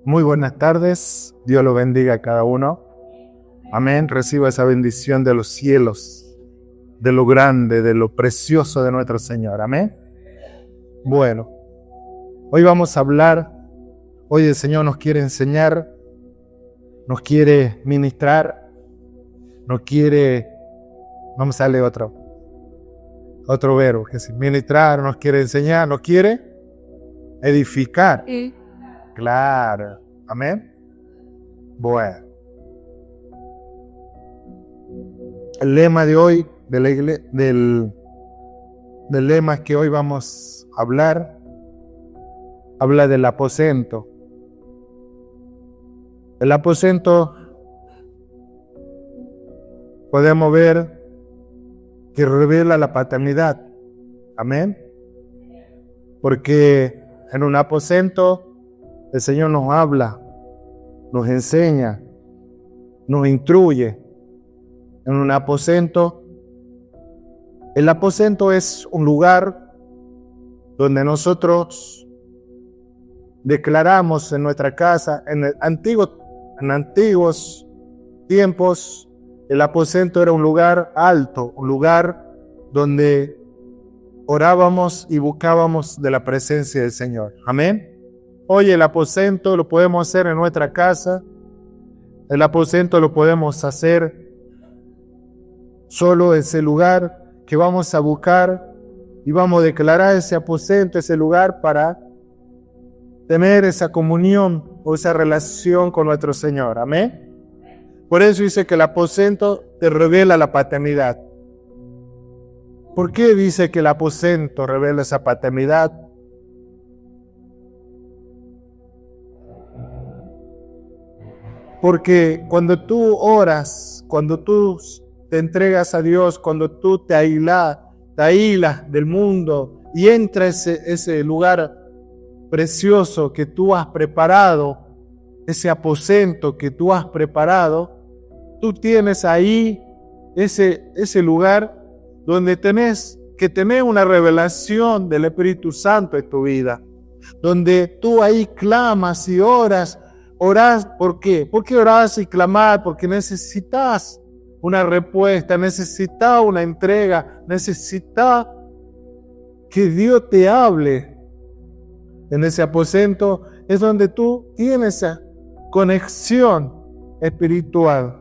Muy buenas tardes, Dios lo bendiga a cada uno. Amén, reciba esa bendición de los cielos, de lo grande, de lo precioso de nuestro Señor. Amén. Bueno, hoy vamos a hablar, hoy el Señor nos quiere enseñar, nos quiere ministrar, vamos a leer otro verbo, que es ministrar, nos quiere enseñar, nos quiere edificar. Claro, amén. Bueno, el lema de hoy, del lema que hoy vamos a hablar, habla del aposento. El aposento, podemos ver que revela la paternidad, amén. Porque en un aposento el Señor nos habla, nos enseña, nos instruye. En un aposento, el aposento es un lugar donde nosotros declaramos en nuestra casa, en antiguos tiempos, el aposento era un lugar alto, un lugar donde orábamos y buscábamos de la presencia del Señor. Amén. Hoy el aposento lo podemos hacer en nuestra casa. El aposento lo podemos hacer solo en ese lugar que vamos a buscar y vamos a declarar ese aposento, ese lugar para tener esa comunión o esa relación con nuestro Señor. Amén. Por eso dice que el aposento te revela la paternidad. ¿Por qué dice que el aposento revela esa paternidad? Porque cuando tú oras, cuando tú te entregas a Dios, cuando tú te aíslas del mundo y entras ese lugar precioso que tú has preparado, ese aposento que tú has preparado, tú tienes ahí ese lugar donde tenés que tener una revelación del Espíritu Santo en tu vida, donde tú ahí clamas y oras. Orás, ¿por qué? ¿Por qué orás y clamás? Porque necesitas una respuesta, necesitas una entrega, necesitas que Dios te hable. En ese aposento es donde tú tienes esa conexión espiritual.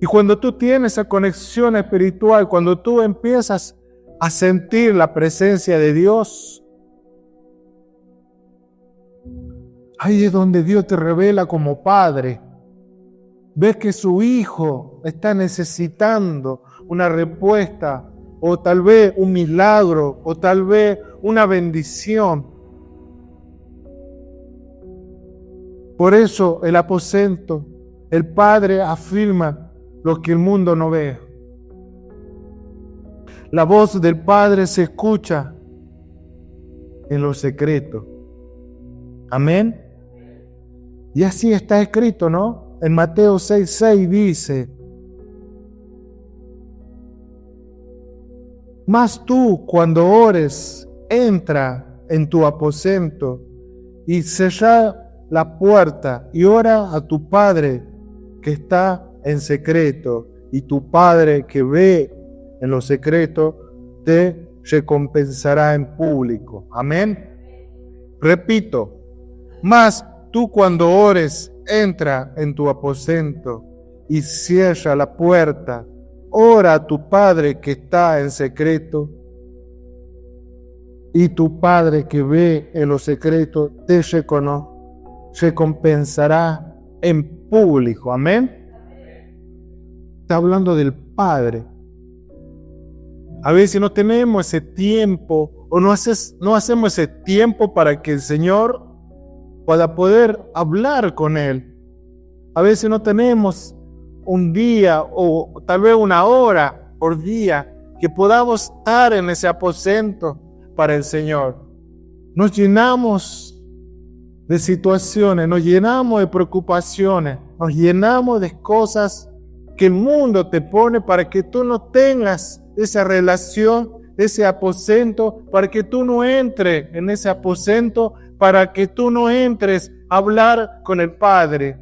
Y cuando tú tienes esa conexión espiritual, cuando tú empiezas a sentir la presencia de Dios, ahí es donde Dios te revela como padre. Ves que su hijo está necesitando una respuesta, o tal vez un milagro, o tal vez una bendición. Por eso el aposento, el padre afirma lo que el mundo no ve. La voz del padre se escucha en lo secreto. Amén. Y así está escrito, ¿no? En Mateo 6:6 dice: mas tú, cuando ores, entra en tu aposento y sella la puerta y ora a tu Padre que está en secreto, y tu Padre que ve en lo secreto te recompensará en público. Amén. Repito, mas tú cuando ores, entra en tu aposento y cierra la puerta. Ora a tu Padre que está en secreto, y tu Padre que ve en lo secreto te recompensará en público. Amén. Está hablando del Padre. A veces no tenemos ese tiempo o no hacemos ese tiempo para que el Señor para poder hablar con Él. A veces no tenemos un día o tal vez una hora por día que podamos estar en ese aposento para el Señor. Nos llenamos de situaciones, nos llenamos de preocupaciones, nos llenamos de cosas que el mundo te pone para que tú no tengas esa relación, ese aposento, para que tú no entres en ese aposento, para que tú no entres a hablar con el Padre.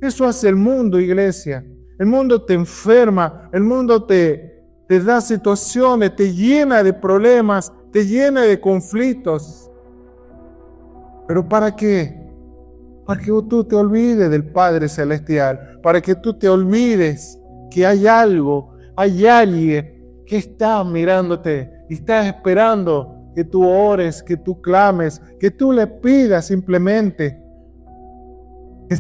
Eso hace el mundo, iglesia. El mundo te enferma, el mundo te da situaciones, te llena de problemas, te llena de conflictos. ¿Pero para qué? Para que tú te olvides del Padre Celestial, para que tú te olvides que hay algo, hay alguien que está mirándote y está esperando que tú ores, que tú clames, que tú le pidas simplemente. Que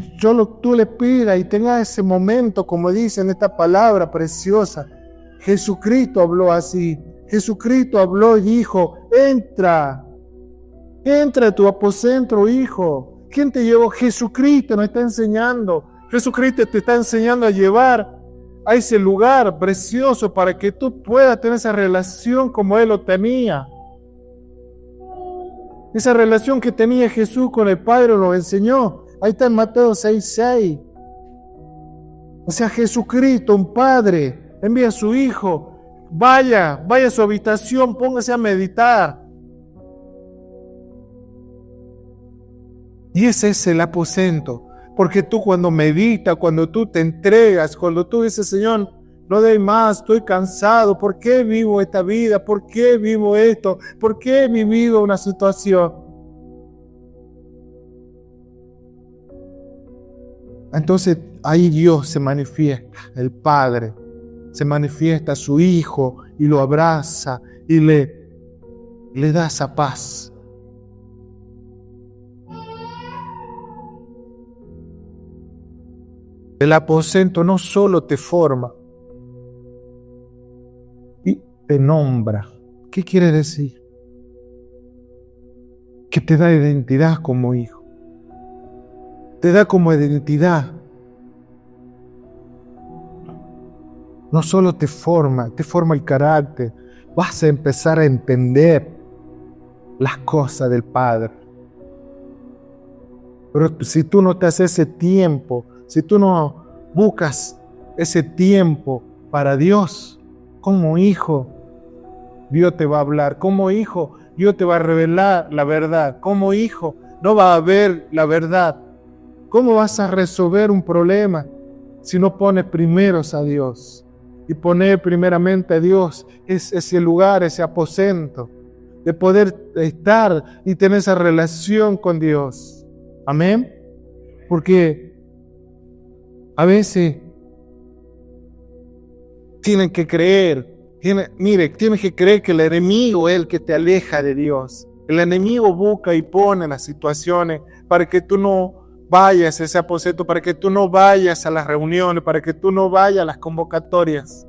tú le pidas y tengas ese momento, como dice en esta palabra preciosa. Jesucristo habló así. Jesucristo habló y dijo, entra a tu aposento, hijo. ¿Quién te llevó? Jesucristo nos está enseñando. Jesucristo te está enseñando a llevar a ese lugar precioso para que tú puedas tener esa relación como Él lo tenía. Esa relación que tenía Jesús con el Padre nos enseñó. Ahí está en Mateo 6:6. O sea, Jesucristo, un Padre, envía a su Hijo. Vaya a su habitación, póngase a meditar. Y ese es el aposento. Porque tú cuando meditas, cuando tú te entregas, cuando tú dices, Señor, no doy más, estoy cansado. ¿Por qué vivo esta vida? ¿Por qué vivo esto? ¿Por qué he vivido una situación? Entonces ahí Dios se manifiesta, el Padre, se manifiesta a su Hijo y lo abraza y le da esa paz. El aposento no solo te forma y te nombra. ¿Qué quiere decir? Que te da identidad como hijo. Te da como identidad. No solo te forma el carácter. Vas a empezar a entender las cosas del Padre. Pero si tú no te haces ese tiempo, si tú no buscas ese tiempo para Dios, como hijo, Dios te va a hablar. Como hijo, Dios te va a revelar la verdad. Como hijo, no va a ver la verdad. ¿Cómo vas a resolver un problema si no pones primero a Dios? Y poner primeramente a Dios es ese lugar, ese aposento, de poder estar y tener esa relación con Dios. Amén. Porque a veces tienen que creer, tienes que creer que el enemigo es el que te aleja de Dios. El enemigo busca y pone las situaciones para que tú no vayas a ese aposento, para que tú no vayas a las reuniones, para que tú no vayas a las convocatorias.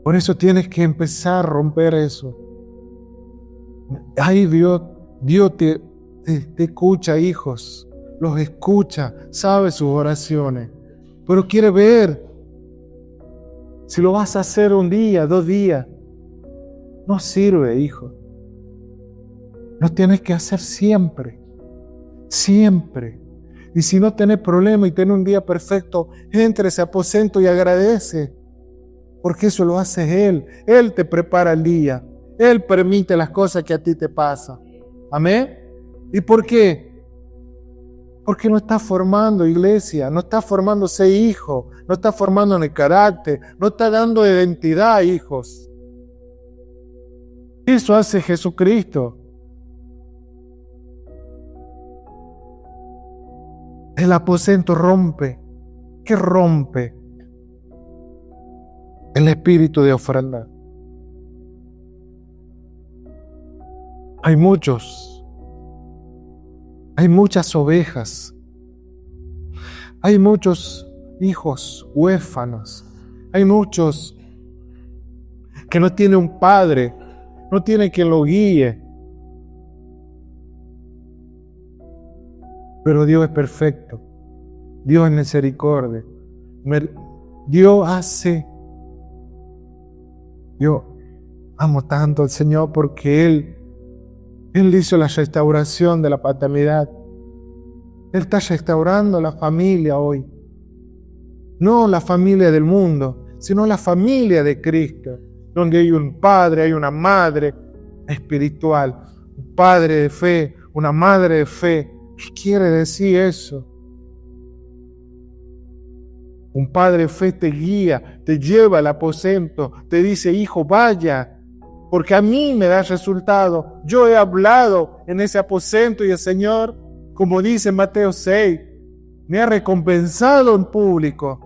Por eso tienes que empezar a romper eso. Ay, Dios te escucha, hijos, los escucha, sabe sus oraciones, pero quiere ver si lo vas a hacer un día, 2 días. No sirve, hijo. Lo tienes que hacer siempre, siempre. Y si no tenés problema y tenés un día perfecto, entra a ese aposento y agradece, porque eso lo hace Él. Él te prepara el día. Él permite las cosas que a ti te pasan. Amén. ¿Y por qué? Porque no está formando iglesia, no está formando ser hijo, no está formando en el carácter, no está dando identidad, hijos. Eso hace Jesucristo. El aposento rompe. ¿Qué rompe? El espíritu de ofrenda. Hay muchas ovejas, hay muchos hijos huérfanos, hay muchos que no tienen un padre, no tienen quien lo guíe. Pero Dios es perfecto, Dios es misericordia, yo amo tanto al Señor porque Él hizo la restauración de la paternidad. Él está restaurando la familia hoy. No la familia del mundo, sino la familia de Cristo, donde hay un padre, hay una madre, espiritual, un padre de fe, una madre de fe. ¿Qué quiere decir eso? Un padre de fe te guía, te lleva al aposento, te dice, hijo, vaya, porque a mí me da resultado. Yo he hablado en ese aposento y el Señor, como dice Mateo 6, me ha recompensado en público.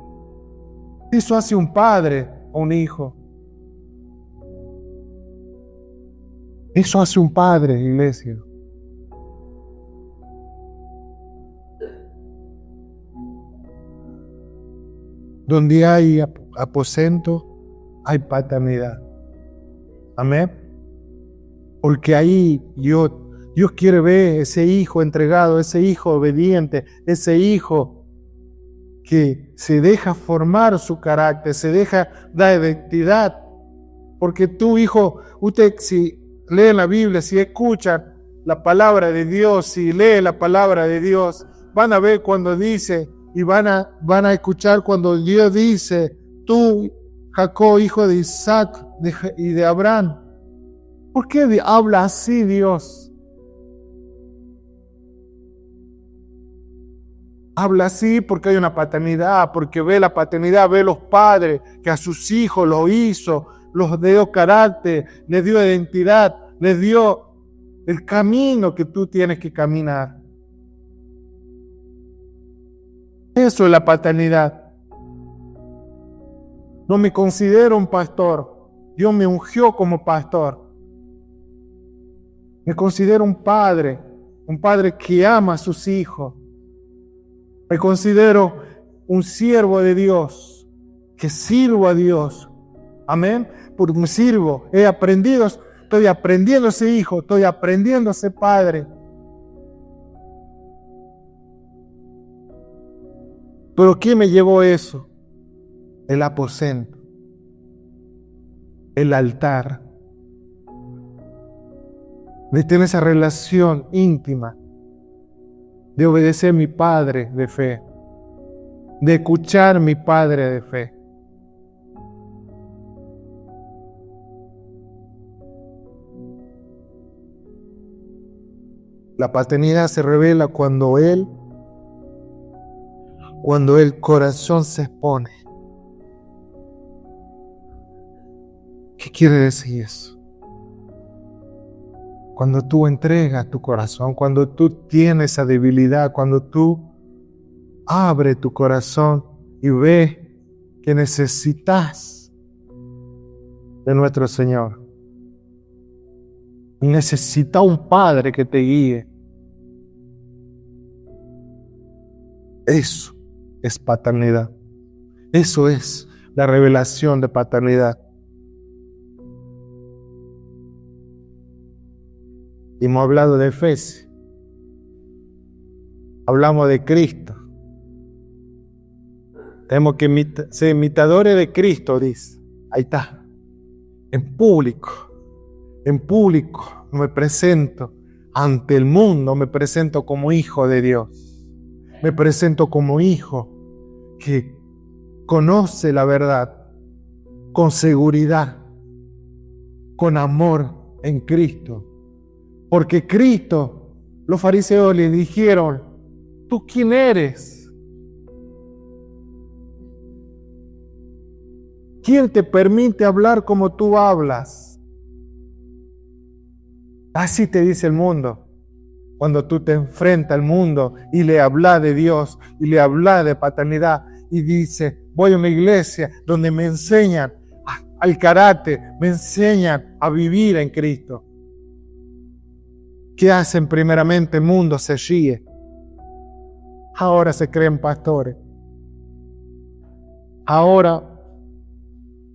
Eso hace un padre o un hijo. Eso hace un padre, iglesia. Donde hay aposento, hay paternidad. Amén. Porque ahí Dios quiere ver ese hijo entregado, ese hijo obediente, ese hijo que se deja formar su carácter, se deja dar identidad. Porque tu hijo, usted si lee la Biblia, si escucha la palabra de Dios, si lee la palabra de Dios, van a ver cuando dice y van a escuchar cuando Dios dice, tú, Jacob, hijo de Isaac y de Abraham. ¿Por qué habla así Dios? Habla así porque hay una paternidad, porque ve la paternidad, ve los padres que a sus hijos lo hizo, los dio carácter, les dio identidad, les dio el camino que tú tienes que caminar. Eso es la paternidad. No me considero un pastor. Dios me ungió como pastor. Me considero un padre que ama a sus hijos. Me considero un siervo de Dios, que sirvo a Dios. Amén. Porque me sirvo. Estoy aprendiendo a ser hijo, estoy aprendiendo a ser padre. Pero ¿quién me llevó eso? El aposento, el altar, de tener esa relación íntima, de obedecer a mi padre de fe, de escuchar a mi padre de fe. La paternidad se revela cuando el corazón se expone. ¿Qué quiere decir eso? Cuando tú entregas tu corazón, cuando tú tienes esa debilidad, cuando tú abres tu corazón y ves que necesitas de nuestro Señor. Y necesitas un Padre que te guíe. Eso es paternidad. Eso es la revelación de paternidad. Y hemos hablado de Efesios. Hablamos de Cristo. Tenemos que ser imitadores de Cristo, dice. Ahí está. En público me presento ante el mundo, me presento como hijo de Dios. Me presento como hijo que conoce la verdad con seguridad, con amor en Cristo. Porque Cristo, los fariseos le dijeron, ¿tú quién eres? ¿Quién te permite hablar como tú hablas? Así te dice el mundo. Cuando tú te enfrentas al mundo y le hablas de Dios y le hablas de paternidad y dices, voy a una iglesia donde me enseñan al carácter, me enseñan a vivir en Cristo. ¿Qué hacen primeramente? El mundo se ríe. Ahora se creen pastores. Ahora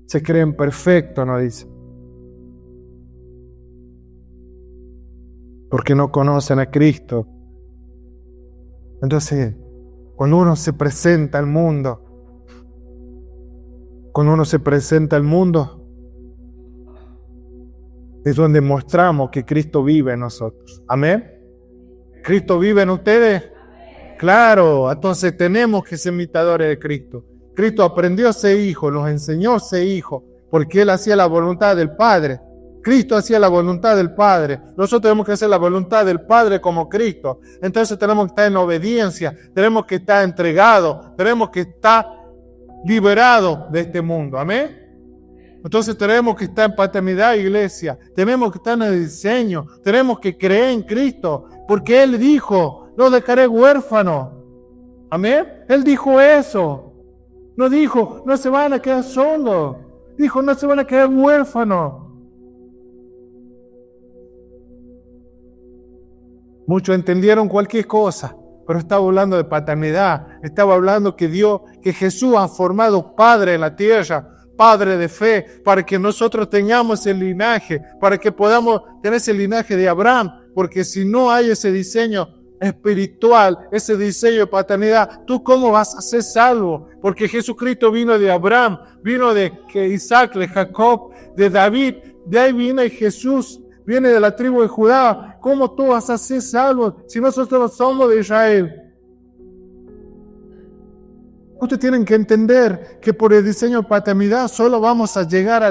se creen perfectos, nos dice. Porque no conocen a Cristo. Entonces, cuando uno se presenta al mundo, es donde mostramos que Cristo vive en nosotros. Amén. ¿Cristo vive en ustedes? Claro, entonces tenemos que ser imitadores de Cristo. Cristo aprendió a ser hijo, nos enseñó a ser hijo, porque Él hacía la voluntad del Padre. Cristo hacía la voluntad del Padre. Nosotros tenemos que hacer la voluntad del Padre como Cristo. Entonces tenemos que estar en obediencia, tenemos que estar entregados, tenemos que estar liberados de este mundo. Amén. Entonces tenemos que estar en paternidad, iglesia. Tenemos que estar en el diseño. Tenemos que creer en Cristo. Porque Él dijo, no dejaré huérfano. Amén. Él dijo eso. No dijo, no se van a quedar solos. Dijo, no se van a quedar huérfanos. Muchos entendieron cualquier cosa, pero estaba hablando de paternidad. Estaba hablando que Dios, que Jesús ha formado Padre en la tierra, Padre de fe, para que nosotros tengamos el linaje, para que podamos tener ese linaje de Abraham, porque si no hay ese diseño espiritual, ese diseño de paternidad, ¿tú cómo vas a ser salvo? Porque Jesucristo vino de Abraham, vino de Isaac, de Jacob, de David, de ahí viene Jesús, viene de la tribu de Judá. ¿Cómo tú vas a ser salvo si nosotros somos de Israel? Ustedes tienen que entender que por el diseño de paternidad solo vamos a llegar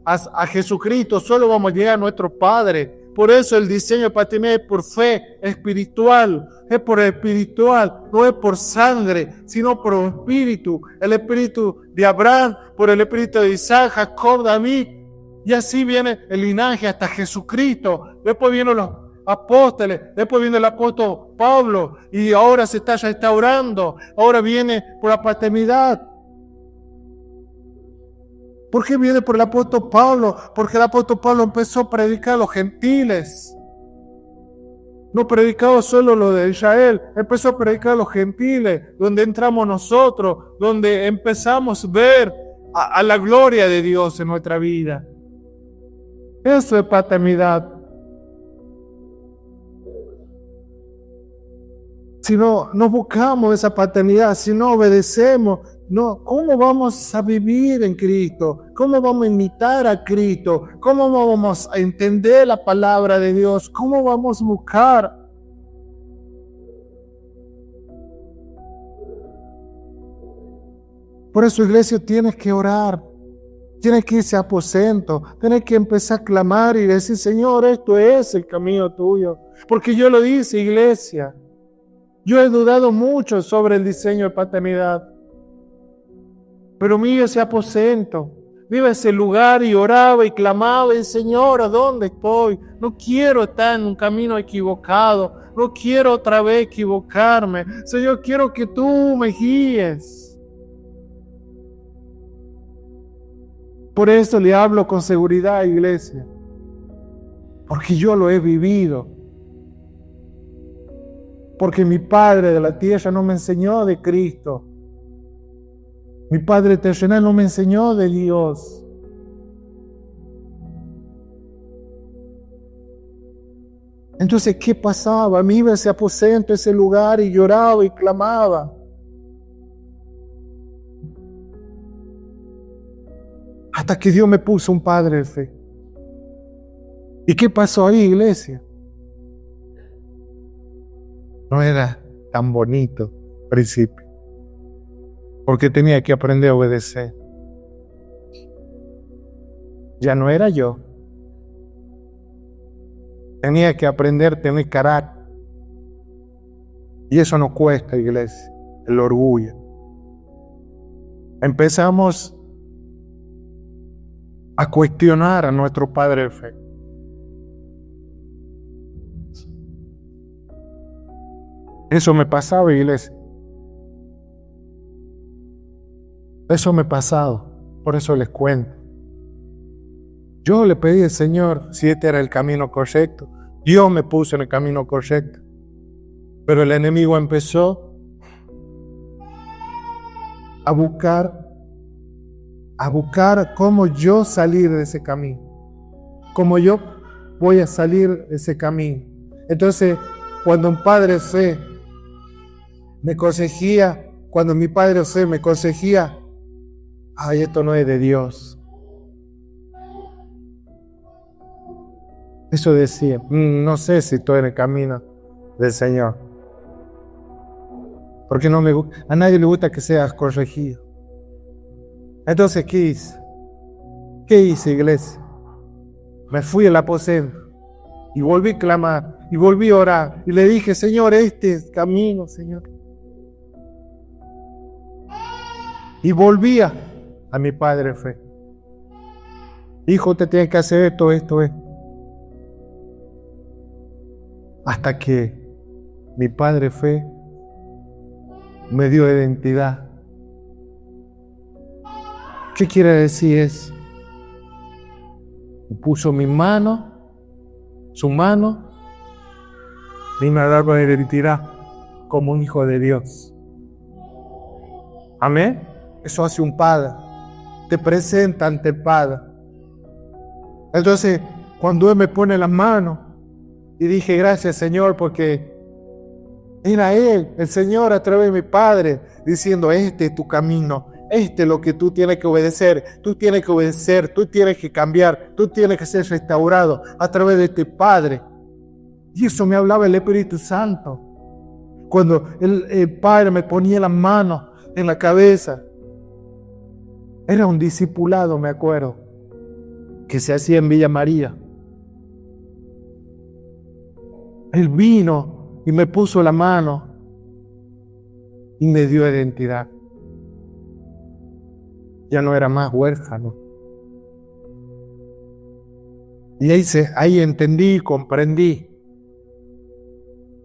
a Jesucristo, solo vamos a llegar a nuestro Padre. Por eso el diseño de paternidad es por fe espiritual, es por espiritual, no es por sangre, sino por espíritu. El espíritu de Abraham, por el espíritu de Isaac, Jacob, David. Y así viene el linaje hasta Jesucristo. Después vienen los apóstoles, después viene el apóstol Pablo, y ahora se está restaurando, ahora viene por la paternidad. ¿Por qué viene por el apóstol Pablo? Porque el apóstol Pablo empezó a predicar a los gentiles. No predicaba solo lo de Israel, empezó a predicar a los gentiles, donde entramos nosotros, donde empezamos a ver a la gloria de Dios en nuestra vida. Eso es paternidad. Si no buscamos esa paternidad, si no obedecemos, no, ¿cómo vamos a vivir en Cristo? ¿Cómo vamos a imitar a Cristo? ¿Cómo vamos a entender la palabra de Dios? ¿Cómo vamos a buscar? Por eso, iglesia, tienes que orar. Tienes que irse a aposento. Tienes que empezar a clamar y decir, Señor, esto es el camino tuyo. Porque yo lo hice, iglesia. Yo he dudado mucho sobre el diseño de paternidad. Pero mira ese aposento, mira ese lugar y oraba y clamaba, y Señor, ¿a dónde estoy? No quiero estar en un camino equivocado, no quiero otra vez equivocarme. Señor, quiero que tú me guíes. Por eso le hablo con seguridad, iglesia, porque yo lo he vivido. Porque mi Padre de la tierra no me enseñó de Cristo. Mi Padre terrenal no me enseñó de Dios. Entonces, ¿qué pasaba? Me iba a ese aposento, a ese lugar, y lloraba y clamaba. Hasta que Dios me puso un padre de fe. ¿Y qué pasó ahí, iglesia? No era tan bonito al principio, porque tenía que aprender a obedecer. Ya no era yo. Tenía que aprender a tener carácter. Y eso no cuesta, iglesia, el orgullo. Empezamos a cuestionar a nuestro Padre de fe. Eso me pasaba, iglesia. Eso me pasaba. Por eso les cuento. Yo le pedí al Señor si este era el camino correcto. Dios me puso en el camino correcto. Pero el enemigo empezó a buscar cómo yo salir de ese camino. Cómo yo voy a salir de ese camino. Entonces, cuando un padre de fe me consejía, cuando mi padre de fe me consejía, ay, esto no es de Dios. Eso decía, no sé si estoy en el camino del Señor. Porque a nadie le gusta que seas corregido. Entonces, ¿qué hice? ¿Qué hice, iglesia? Me fui al aposento y volví a clamar y volví a orar. Y le dije, Señor, este es el camino, Señor. Y volvía a mi padre fe. Hijo, usted tiene que hacer esto, esto. Hasta que mi padre fe me dio identidad. ¿Qué quiere decir eso? Puso mi mano, su mano, y me da la identidad como un hijo de Dios. Amén. Eso hace un padre. Te presenta ante el Padre. Entonces, cuando Él me pone las manos, y dije, gracias Señor, porque era Él, el Señor, a través de mi Padre, diciendo, este es tu camino, este es lo que tú tienes que obedecer, tú tienes que cambiar, tú tienes que ser restaurado a través de este Padre. Y eso me hablaba el Espíritu Santo. Cuando el Padre me ponía las manos en la cabeza, era un discipulado, me acuerdo, que se hacía en Villa María. Él vino y me puso la mano y me dio identidad. Ya no era más huérfano. Y ahí entendí, comprendí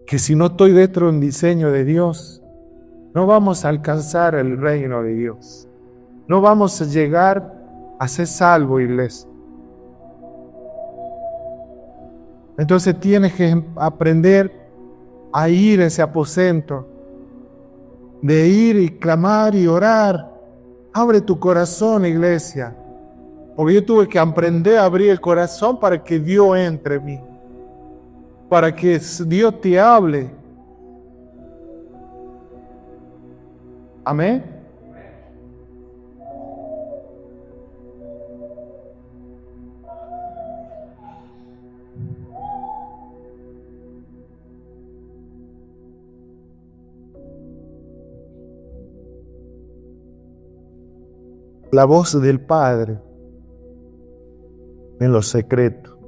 que si no estoy dentro de un diseño de Dios, no vamos a alcanzar el reino de Dios. No vamos a llegar a ser salvo, iglesia. Entonces tienes que aprender a ir a ese aposento, de ir y clamar y orar. Abre tu corazón, iglesia, porque yo tuve que aprender a abrir el corazón para que Dios entre en mí, para que Dios te hable. Amén. La voz del Padre en lo secreto.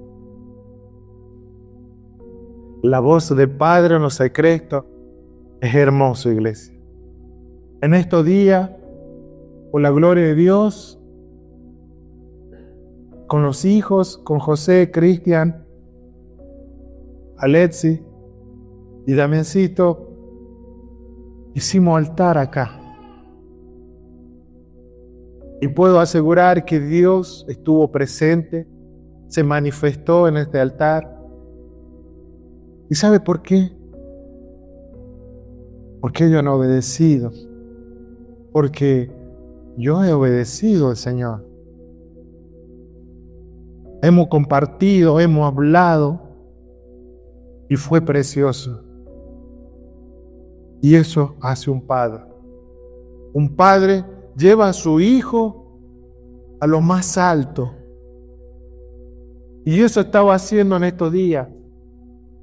La voz del Padre en lo secreto es hermoso, iglesia. En estos días, por la gloria de Dios, con los hijos, con José, Cristian, Alexi y Damiancito, hicimos altar acá. Y puedo asegurar que Dios estuvo presente, se manifestó en este altar. ¿Y sabe por qué? Porque ellos han obedecido. Porque yo he obedecido al Señor. Hemos compartido, hemos hablado y fue precioso. Y eso hace un padre. Un padre lleva a su hijo a lo más alto. Y eso estaba haciendo en estos días.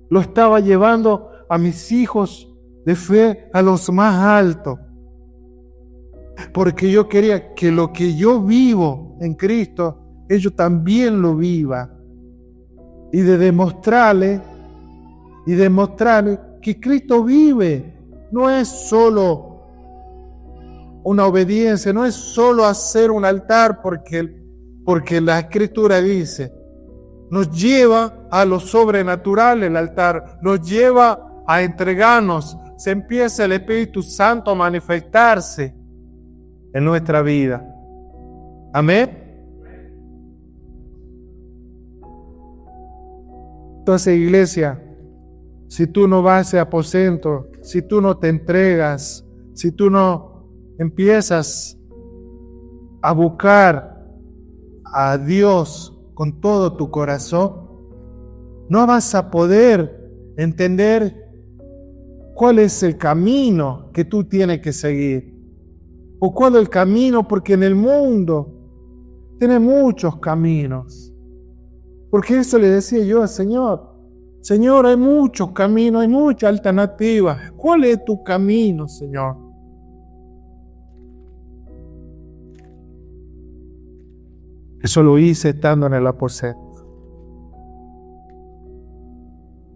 Lo estaba llevando a mis hijos de fe a los más altos. Porque yo quería que lo que yo vivo en Cristo, ellos también lo vivan. Y de demostrarle que Cristo vive. No es solo una obediencia, no es solo hacer un altar porque la Escritura dice, nos lleva a lo sobrenatural el altar, nos lleva a entregarnos, se empieza el Espíritu Santo a manifestarse en nuestra vida. Amén. Entonces, iglesia, si tú no vas a ese aposento, si tú no te entregas, si tú no empiezas a buscar a Dios con todo tu corazón, no vas a poder entender cuál es el camino que tú tienes que seguir. O cuál es el camino, porque en el mundo tiene muchos caminos. Porque eso le decía yo al Señor. Señor, hay muchos caminos, hay muchas alternativas. ¿Cuál es tu camino, Señor? Eso lo hice estando en el aposento.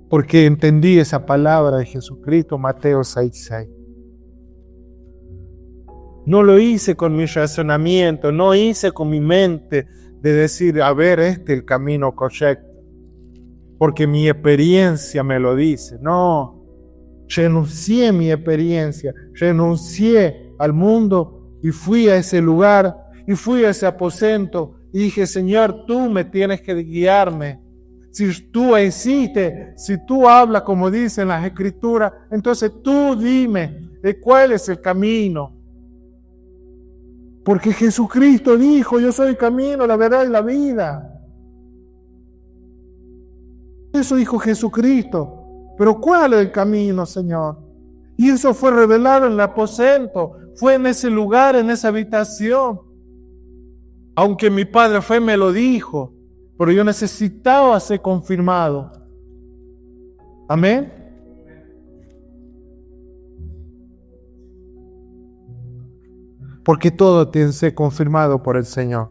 porque entendí esa palabra de Jesucristo, Mateo 6:6. No lo hice con mi razonamiento, no hice con mi mente de decir, a ver, este es el camino correcto, porque mi experiencia me lo dice. No, renuncié a mi experiencia, renuncié al mundo y fui a ese lugar, y fui a ese aposento, y dije, Señor, tú me tienes que guiarme. Si tú existes, si tú hablas como dicen las Escrituras, entonces tú dime de cuál es el camino. Porque Jesucristo dijo, yo soy el camino, la verdad y la vida. Eso dijo Jesucristo. Pero ¿cuál es el camino, Señor? Y eso fue revelado en el aposento, fue en ese lugar, en esa habitación. Aunque mi padre fue, me lo dijo, pero yo necesitaba ser confirmado. Amén. Porque todo tiene que ser confirmado por el Señor.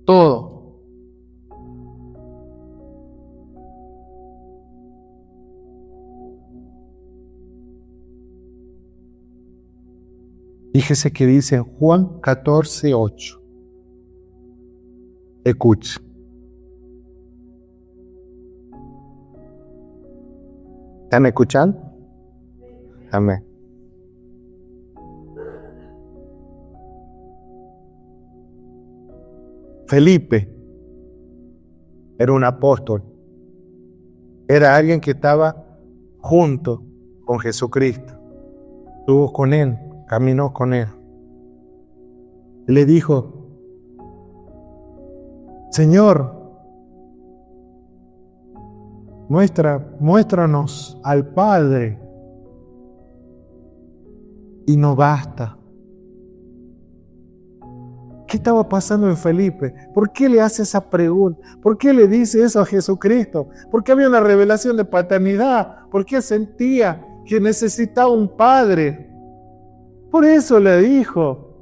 Todo. Fíjese que dice en Juan 14:8. Escuche. ¿Están escuchando? Amén. Felipe era un apóstol. Era alguien que estaba junto con Jesucristo. Estuvo con él, caminó con él. Le dijo, Señor, muéstranos al Padre. Y no basta. ¿Qué estaba pasando en Felipe? ¿Por qué le hace esa pregunta? ¿Por qué le dice eso a Jesucristo? ¿Por qué había una revelación de paternidad? ¿Por qué sentía que necesitaba un padre? Por eso le dijo.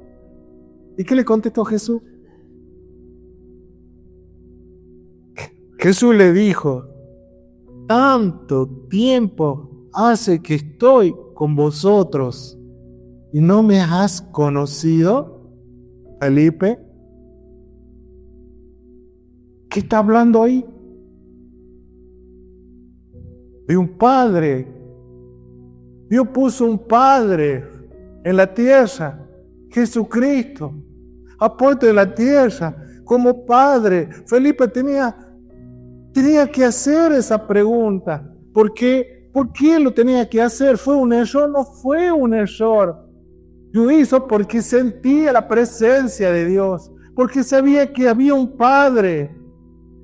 ¿Y qué le contestó Jesús? Jesús le dijo, tanto tiempo hace que estoy con vosotros y no me has conocido. Felipe, ¿qué está hablando ahí? De un padre. Dios puso un padre en la tierra, Jesucristo, apuesto en la tierra como padre. Felipe tenía que hacer esa pregunta. ¿Por qué lo tenía que hacer? ¿Fue un error? No fue un error. Lo hizo porque sentía la presencia de Dios, porque sabía que había un Padre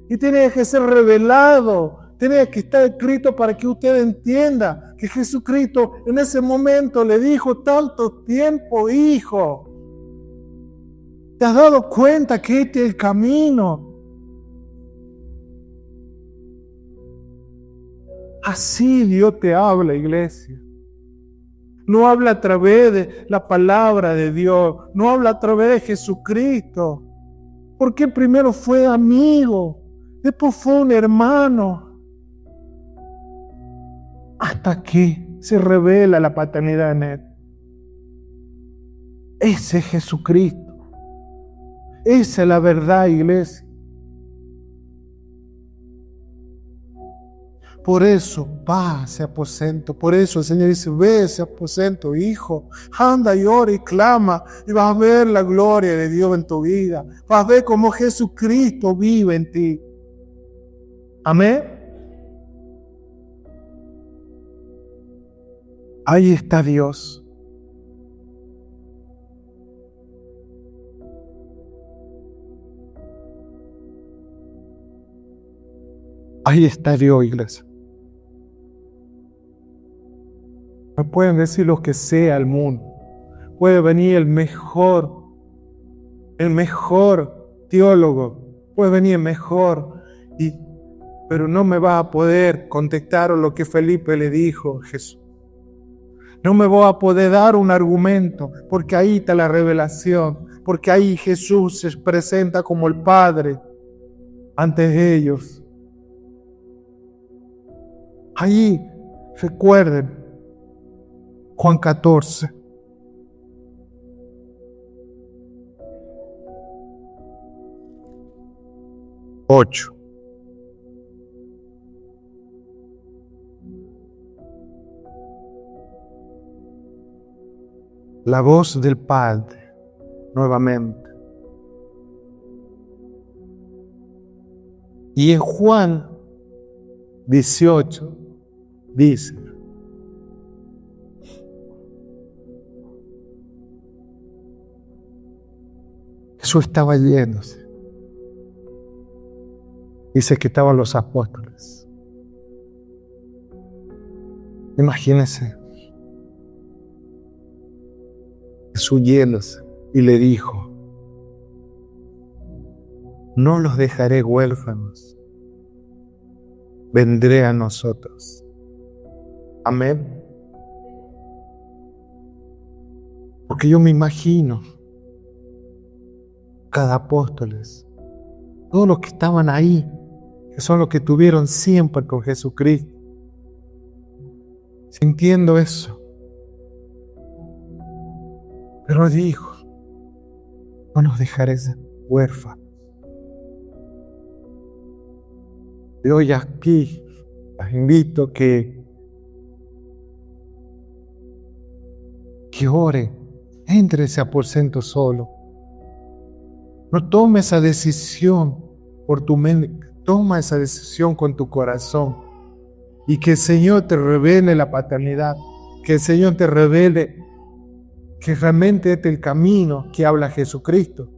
y tenía que ser revelado, tenía que estar escrito para que usted entienda que Jesucristo en ese momento le dijo, tanto tiempo, hijo, ¿te has dado cuenta que este es el camino? Así Dios te habla, iglesia. No habla a través de la palabra de Dios, no habla a través de Jesucristo, porque primero fue amigo, después fue un hermano, hasta que se revela la paternidad en él. Ese es Jesucristo, esa es la verdad, iglesia. Por eso va a ese aposento. Por eso el Señor dice, ve a ese aposento, hijo. Anda y ora y clama. Y vas a ver la gloria de Dios en tu vida. Vas a ver cómo Jesucristo vive en ti. Amén. Ahí está Dios. Ahí está Dios, iglesia. Me pueden decir lo que sea el mundo. Puede venir el mejor teólogo. Puede venir el mejor. Pero no me va a poder contestar lo que Felipe le dijo a Jesús. No me voy a poder dar un argumento, porque ahí está la revelación. Porque ahí Jesús se presenta como el Padre ante ellos. Ahí recuerden Juan 14. Ocho. La voz del Padre, nuevamente. Y en Juan 18 dice: Jesús estaba yéndose. Dice que estaban los apóstoles. Imagínense. Jesús yéndose y le dijo: no los dejaré huérfanos, vendré a nosotros. Amén. Porque yo me imagino cada apóstoles, todos los que estaban ahí, que son los que tuvieron siempre con Jesucristo, sintiendo eso. Pero dijo: no nos dejaré huérfanos. Y hoy aquí las invito que ore, entre ese aposento solo. No tome esa decisión por tu mente, toma esa decisión con tu corazón. Y que el Señor te revele la paternidad, que el Señor te revele que realmente este es el camino que habla Jesucristo.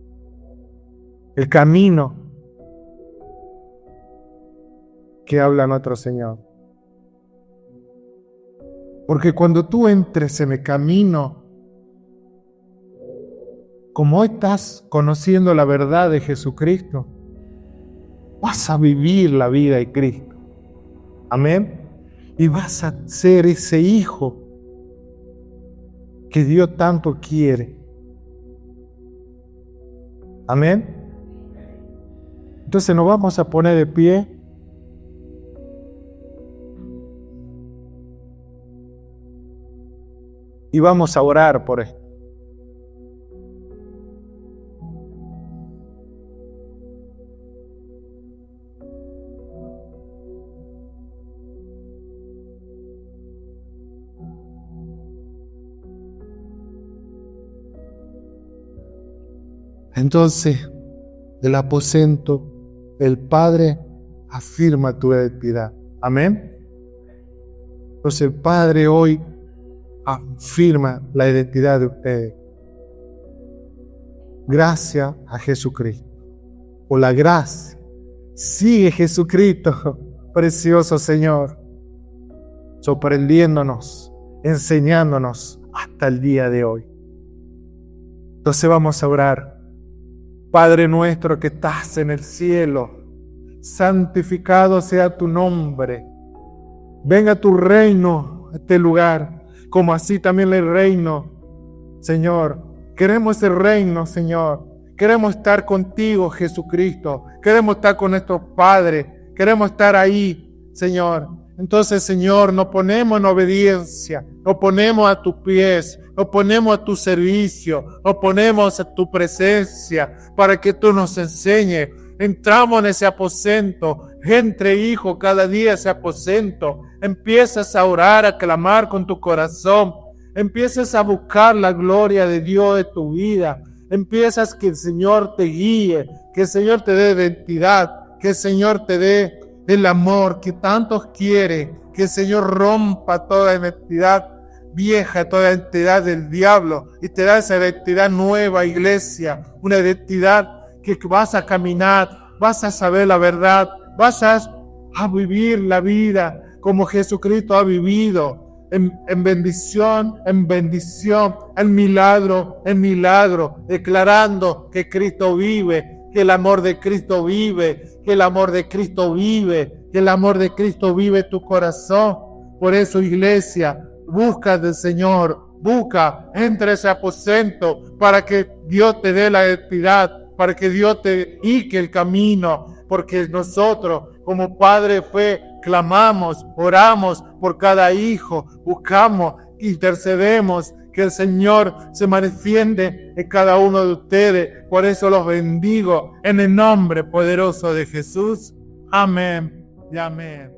El camino que habla nuestro Señor. Porque cuando tú entres en el camino, como hoy estás conociendo la verdad de Jesucristo, vas a vivir la vida de Cristo. Amén. Y vas a ser ese hijo que Dios tanto quiere. Amén. Entonces nos vamos a poner de pie. Y vamos a orar por esto. Entonces, del aposento, el Padre afirma tu identidad. Amén. Entonces el Padre hoy afirma la identidad de ustedes. Gracias a Jesucristo. Por la gracia. Sigue Jesucristo, precioso Señor, sorprendiéndonos, enseñándonos hasta el día de hoy. Entonces vamos a orar. Padre nuestro que estás en el cielo, santificado sea tu nombre. Venga tu reino a este lugar, como así también el reino, Señor. Queremos el reino, Señor. Queremos estar contigo, Jesucristo. Queremos estar con nuestro Padre. Queremos estar ahí, Señor. Entonces, Señor, nos ponemos en obediencia, nos ponemos a tus pies, nos ponemos a tu servicio, nos ponemos a tu presencia para que tú nos enseñes. Entramos en ese aposento, entre hijo, cada día ese aposento. Empiezas a orar, a clamar con tu corazón. Empiezas a buscar la gloria de Dios de tu vida. Empiezas que el Señor te guíe, que el Señor te dé identidad, que el Señor te dé el amor que tantos quiere, que el Señor rompa toda identidad vieja, toda identidad del diablo y te da esa identidad nueva, iglesia, una identidad que vas a caminar, vas a saber la verdad, vas a vivir la vida como Jesucristo ha vivido, en bendición, en milagro, declarando que Cristo vive, que el amor de Cristo vive, que el amor de Cristo vive, que el amor de Cristo vive en tu corazón. Por eso, iglesia, busca del Señor, busca, entra a ese aposento para que Dios te dé la identidad, para que Dios te indique el camino, porque nosotros, como Padre, clamamos, oramos por cada hijo, buscamos, intercedemos, que el Señor se manifieste en cada uno de ustedes. Por eso los bendigo en el nombre poderoso de Jesús. Amén y amén.